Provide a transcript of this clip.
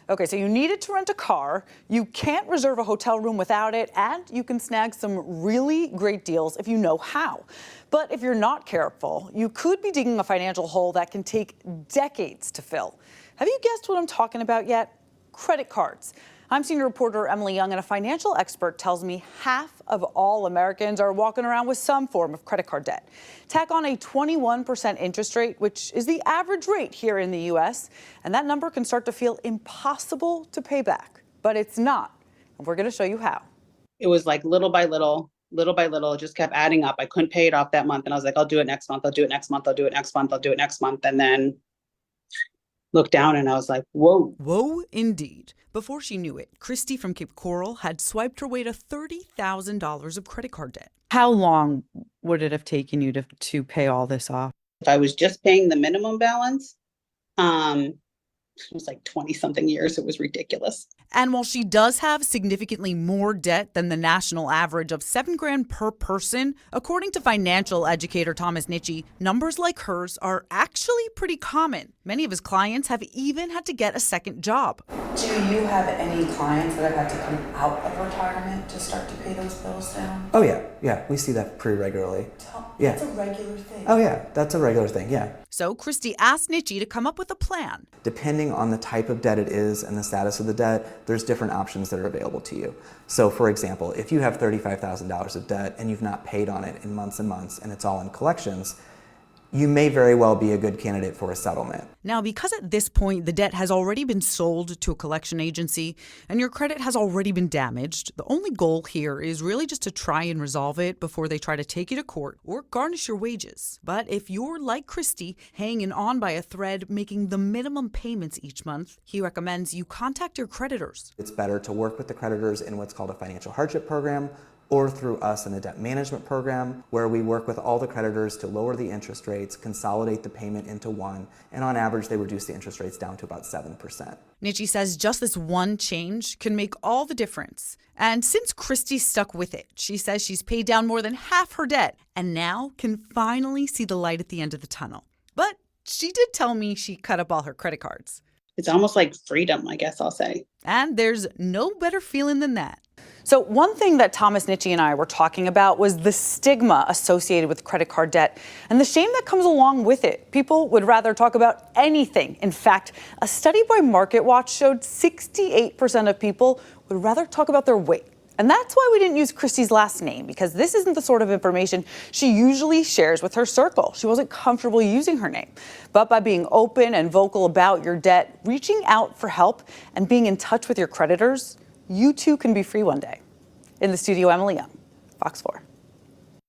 Okay, so you needed to rent a car, you can't reserve a hotel room without it, and you can snag some really great deals if you know how. But if you're not careful, you could be digging a financial hole that can take decades to fill. Have you guessed what I'm talking about yet? Credit cards. I'm senior reporter Emily Young, and a financial expert tells me half of all Americans are walking around with some form of credit card debt. Tack on a 21% interest rate, which is the average rate here in the U.S., and that number can start to feel impossible to pay back. But it's not, and we're going to show you how. It was like little by little, it just kept adding up. I couldn't pay it off that month, and I was like, I'll do it next month, I'll do it next month, I'll do it next month, I'll do it next month, and then looked down and I was like, whoa. Whoa, indeed. Before she knew it, Christy from Cape Coral had swiped her way to $30,000 of credit card debt. How long would it have taken you to pay all this off? If I was just paying the minimum balance, it was like 20 something years. It was ridiculous. And while she does have significantly more debt than the national average of $7,000 per person, according to financial educator Thomas Nitchie, numbers like hers are actually pretty common. Many of his clients have even had to get a second job. Do you have any clients that have had to come out of retirement to start to pay those bills down? Oh yeah, we see that pretty regularly. That's a regular thing. Oh yeah, that's a regular thing, yeah. So Christy asked Nitchie to come up with a plan. Depending on the type of debt it is and the status of the debt, there's different options that are available to you. So for example, if you have $35,000 of debt and you've not paid on it in months and months and it's all in collections, you may very well be a good candidate for a settlement. Now, because at this point the debt has already been sold to a collection agency and your credit has already been damaged, the only goal here is really just to try and resolve it before they try to take you to court or garnish your wages. But if you're like Christy, hanging on by a thread, making the minimum payments each month, he recommends you contact your creditors. It's better to work with the creditors in what's called a financial hardship program, or through us in a debt management program, where we work with all the creditors to lower the interest rates, consolidate the payment into one, and on average they reduce the interest rates down to about 7%. Nitchie says just this one change can make all the difference. And since Christy stuck with it, she says she's paid down more than half her debt and now can finally see the light at the end of the tunnel. But she did tell me she cut up all her credit cards. It's almost like freedom, I guess I'll say. And there's no better feeling than that. So one thing that Thomas Nitchie and I were talking about was the stigma associated with credit card debt and the shame that comes along with it. People would rather talk about anything. In fact, a study by MarketWatch showed 68% of people would rather talk about their weight. And that's why we didn't use Christy's last name, because this isn't the sort of information she usually shares with her circle. She wasn't comfortable using her name. But by being open and vocal about your debt, reaching out for help, and being in touch with your creditors, you too can be free one day. In the studio, Emily Young, Fox 4.